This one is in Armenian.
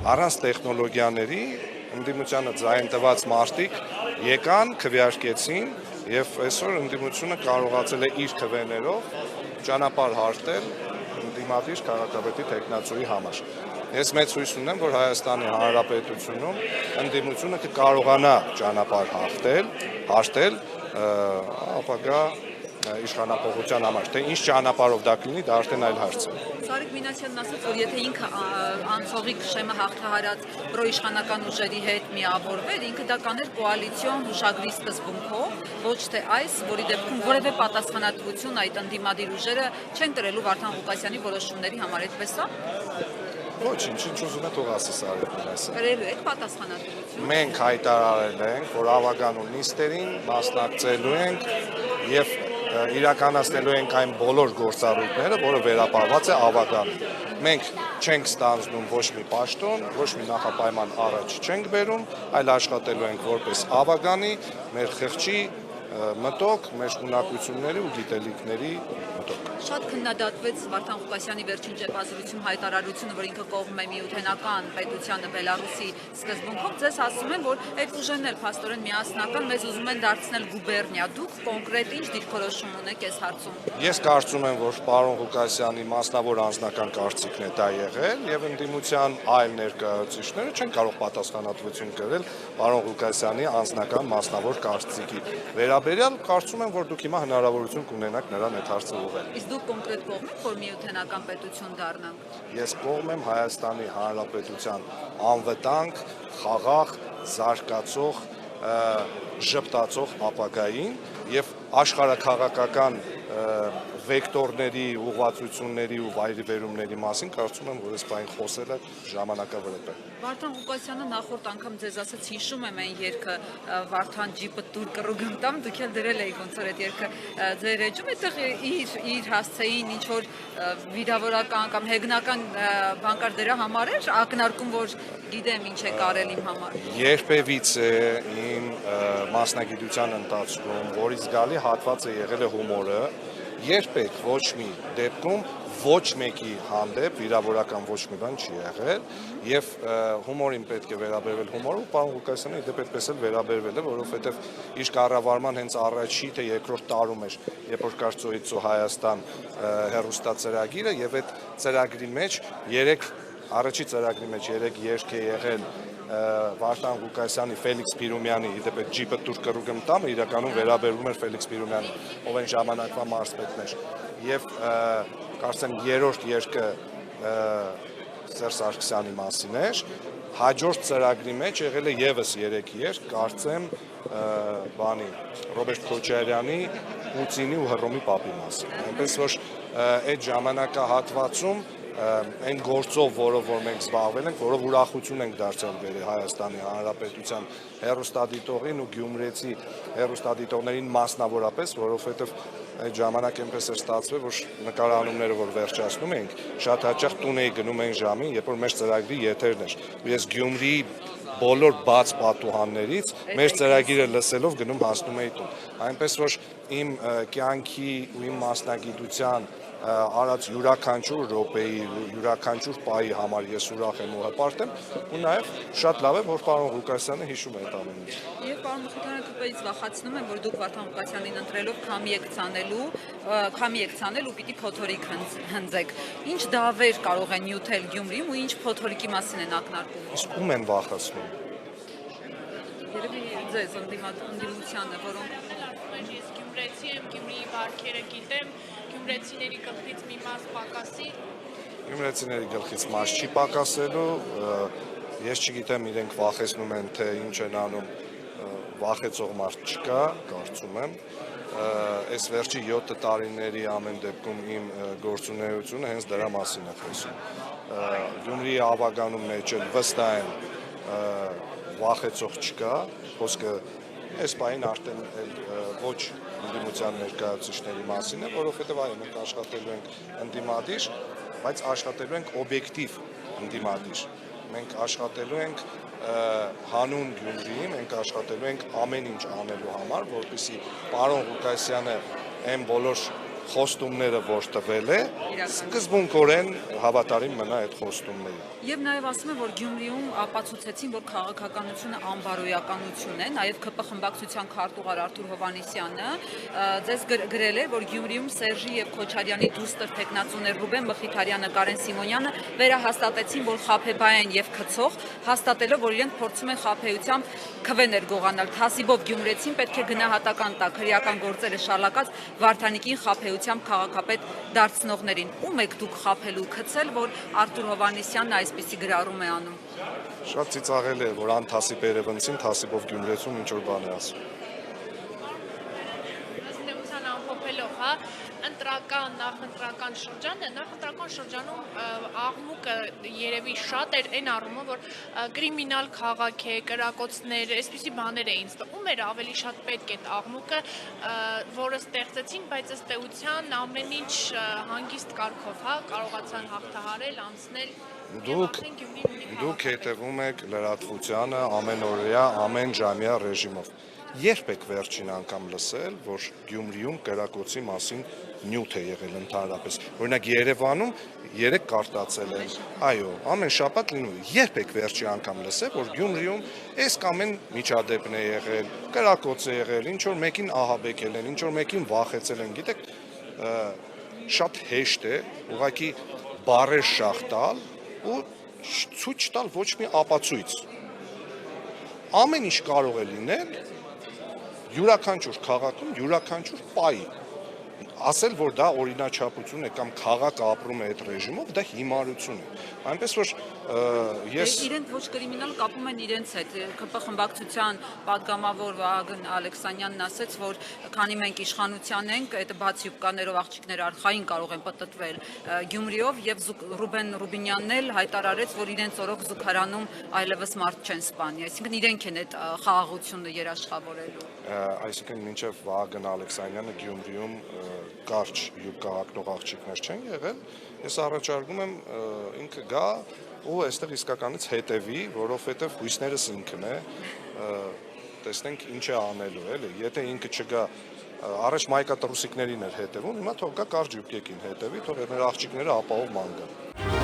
առանց տեխնոլոգիաների ընդդիմությանը ձայն տված մարդիկ եկան, քվեարկեցին եւ այսօր ընդդիմությունը կարողացել է իր քվեներով ճանապարհ հարթել ընդդիմադիր քաղաքապետի տեխնացուի համար։ Ես մեծ հույս ունեմ, որ Հայաստանի Հանրապետությունում ընդդիմությունը կկարողանա ճանապարհ հարթել ապագա իշխանապողության համար, թե ինչ ճանապարհով դա կլինի, դա արդեն այլ հարց է։ Սարիկ Մինասյանն ասաց, որ եթե ինքը անցողիկ շեմը հաղթահարած պրոիշխանական ուժերի հետ միավորվեր, ինքը դա կաներ կոալիցիոն հուշագրի սկզբունքով, ոչ թե այս, որի դեպքում որևէ պատասխանատվություն այդ ընդդիմադիր ուժերը չեն կրելու Վարդան Ղուկասյանի որոշումների համար, այդպես է։ Ոչինչ, ինչ ուզում է թող ասի Սարիկ Մինասյանը։ Կրելու եք պատասխանատվություն։ Մենք հայտարարել ենք, որ ավագանու նիստերին մասնակցելու ենք եւ իրականացնելու ենք այն բոլոր գործառույթները, որը վերապահված է ավագանին։ Մենք չենք ստանձնում ոչ մի պաշտոն, ոչ մի նախապայման առաջ չենք բերում, այլ աշխատելու ենք որպես ավագանի, մեր խղճի մտոք, մեր ունակությունների ու գիտելիքների մտոք։ Շատ քննադատվեց Վարդան Ղուկասյանի վերջին ճեպազրույցում հայտարարությունը, որ ինքը կողմ է միութենական պետությանը Բելարուսի սկզբունքով, ձեզ ասում են, որ այդ ուժերն էլ փաստորեն միասնական, մեզ ուզում են դարձնել գուբերնիա։ Դուք կոնկրետ ինչ դիրքորոշում ունեք այս հարցում։ Ես կարծում եմ, որ պարոն Ղուկասյանի մասնավոր անձնական կարծիքն է դա եղել եւ ընդդիմության այլ ներկայացուցիչները չեն կարող պատասխանատվություն կրել պարոն Ղուկասյանի անձնական մասնավոր կարծիքի վերաբերյալ, կարծում եմ, որ դուք հիմա հնարավորություն կունենաք նրան այդ հարցը ուղղել։ Իսկ դուք կոնկրետ կողմ եք, որ միութենական պետություն դառնանք։ Ես կողմ եմ Հայաստանի Հանրապետության անվտանգ, խաղաղ, զարգացող, ժպտացող ապագային եւ աշխարհաքաղաքական վեկտորների, ուղղվածությունների ու վայրիվերումների մասին կարծում եմ, որ այս բանը խոսելը ժամանակավրեպ է։ Վարդան Ղուկասյանը նախորդ անգամ ձեզ ասաց, հիշում եմ այն երգը Վարդան ջիպը տուր կռուգում տամ, դուք էլ դրել եք ոնց որ այդ երգը ձեր էջում, այդտեղ իր հասցեին ինչ որ վիրավորական կամ հեգնական բան կար դրա համար էր ակնարկում, որ գիտեմ ինչ է կարել իմ համար։ Երբևից է իմ մասնագիտության ընթացքում, որից զգալի հատված է եղել է հումորը, երբեք ոչ մի դեպքում ոչ մեկի հանդեպ վիրավորական ոչ մի բան չի եղել եւ հումորին պետք է վերաբերվել հումորով, պարոն Ղուկասյանը դեպ այդպես էլ վերաբերվել է, որովհետեւ իր կառավարման հենց առաջի թե երկրորդ տարում էր, երբ որ կար Ծոյիցո Հայաստան հեռուստացրագիրը եւ այդ ծրագրի մեջ առաջի ծրագրի մեջ 3 երգ է եղել Վարդան Ղուկասյանի, Ֆելիքս Պիրումյանի, իդեպ այդ ջիպը տուր կռուգում տամը իրականում վերաբերվում էր Ֆելիքս Պիրումյանին, ով այն ժամանակվա մարզպետն էր։ Եվ կարծեմ երրորդ երգը Սերժ Սարգսյանի մասին էր։ Հաջորդ ծրագրի մեջ եղել է եւս 3 երգ, կարծեմ Ռոբերտ Քոչարյանի, Պուտինի ու Հռոմի Պապի մասին։ Այնպես որ այդ ժամանակահատվածում այն գործով, որով որ մենք զբաղվել ենք, որով ուրախություն ենք դարձել Հայաստանի Հանրապետության հեռուստադիտողին ու գյումրեցի հեռուստադիտողներին մասնավորապես, որովհետև այդ ժամանակ այնպես էր ստացվել, որ նկարահանումները, որ վերջացնում ենք, շատ հաճախ տուն էի գնում այն ժամին, երբ որ մեր ծրագրի եթերն էր։ Ես Գյումրիի բոլոր բաց պատուհաններից մեր ծրագիրը լսելով գնում հասնում էի տուն։ Այնպես որ իմ կյանքի ու իմ մասնագիտության արած յուրաքանչյուր րոպեի, յուրաքանչյուր պահի համար ես ուրախ եմ ու հպարտ եմ, ու նաև շատ լավ է, որ պարոն Ղուկասյանը հիշում է այդ ամեն ինչը։ Եվ պարոն Մխիթարյանը դուք վախեցնում եմ, որ դուք Վարդան Ղուկասյանին ընտրելով քամի եք ցանել ու պիտի փոթորիկ հնձեք։ Ինչ դավեր կարող են նյութել Գյումրիում ու ինչ փոթորիկի մասին են ակնարկում։ Իսկ ում են վախեցնում։ Երևի ձեզ ընդդիմությանը, որոնք ես գյումրեցի եմ, Գյումրիի բարքերը գիտեմ, գյումրեցիների գլխից մի մաս պակասի։ Գյումրեցիների գլխից մաս չի պակասելու, ես չգիտեմ իրենք վախեցնում են, թե ինչ են անում, վախեցող մարդ չկա, կարծում եմ։ Այս վերջի 7 տարիների ամեն դեպքում իմ գործունեությունը հենց դրա մասին է խոսում։ Գյումրիի ավագանու մեջ էլ վստահ եմ վախեցող չկա, խոսքը այս պահին արդեն ոչ ընդդիմության ներկայացուցիչների մասին է, որովհետև այո, մենք աշխատելու ենք ընդդիմադիր, բայց աշխատելու ենք օբյեկտիվ ընդդիմադիր։ Մենք աշխատելու ենք հանուն Գյումրիի, մենք աշխատելու ենք ամեն ինչ անելու համար, որպեսզի պարոն Ղուկասյանը այն բոլոր խոստումները որ տվել է, Իրական։ սկզբունքորեն հավատարիմ մնա այդ խոստումներին։ Եվ նաև ասում են, որ Գյումրիում ապացուցեցին, որ քաղաքականությունը անբարոյականություն է, նաև ԿՊ խմբակցության քարտուղար Արթուր Հովհաննիսյանը ձեզ գրել էր, որ Գյումրիում Սերժի եւ Քոչարյանի դուստր տեխնացուներ Ռուբեն Մխիթարյանը, Կարեն Սիմոնյանը վերահաստատեցին, որ խաբեբայ են եւ քցող, հաստատելով, որ իրենք փորձում են խաբեությամբ քվեներ գողանալ։ Թասիբով գյումրեցին պետք է գնահատական տա քրեական գործերը շալակած Վարդանիկին խաբեությամբ քաղաքապետ դարձնողներին։ Ում եք դուք խաբելու քցել, որ Արթուր Հովհաննիսյանն այսպիսի գրառում է անում։ Շատ ծիծաղել է, որ անթասիբ երևանցին թասիբով գյումրեցում ինչ որ բան է ասում։ Ըստ ամփոփելով, հա, նախընտրական շրջանում աղմուկը երևի շատ էր այն առումով, որ կրիմինալ քաղաք է, կրակոցներ, այսպիսի բաներ էին ստում, ում էր ավելի շատ պետք այդ աղմուկը, որը ստեղծեցին, բայց ըստ էության ամեն ինչ հանգիստ կարգով, հա, կարողացան հաղթահարել, անցնել։ Դուք հետևում եք լրատվությանը ամենօրյա, ամենժամյա ռեժիմով։ Երբ եք վերջին անգամ լսել, որ Գյումրիում կրակոցի մասին նյութ է եղել ընդհանրապես։ Օրինակ Երևանում երեք կարտացել են։ Այո, ամեն շաբաթ լինում է։ Երբ եք վերջի անգամ լսել, որ Գյումրիում այս կամ այն միջադեպն է եղել, կրակոց է եղել, ինչ որ մեկին ահաբեկել են, ինչ որ մեկին վախեցել են, գիտեք, շատ հեշտ է ուղղակի բառեր շահ տալ ու ցույց տալ ոչ մի ապացույց։ Ամեն ինչ կարող է լինել յուրաքանչյուր քաղաքում, յուրաքանչյուր պահի։ Ասել, որ դա օրինաչափություն է կամ քաղաքը ապրում է այդ ռեժիմով, դա հիմարություն է։ Այնպես որ ես իրենք ոչ կրիմինալ կապում են իրենց հետ։ ԿՊ խմբակցության падգամավոր Վահագն Ալեքսանյանն ասաց, որ քանի մենք իշխանության ենք, այդ բացի ուկաներով աղջիկներ արխային կարող են պատտվել Գյումրիով եւ Ռուբեն Ռուբինյանն էլ հայտարարեց, որ իրենց օրոք զուգարանում այլևս մարդ չեն սպանի, այսինքն իրենք են այդ խաղաղությունը երաշխավորելու։ Այսինքն մինչև Վահագն Ալեքսանյանը Գյումրիում կարճ յուր կհակնող աղջիկներ չեն եղել, ես առաջարկում եմ ինքը գա ու այստեղ իսկականից հետևի, որովհետև հույսներս ինքն է, տեսնենք ինչ է անելու, էլի, եթե ինքը չգա, առաջ մայկա տրուսիկներին էր հետևում, հիմա թող գա կարճ յուկեկին հետևի, թող մեր աղջիկները ապահով ման գան։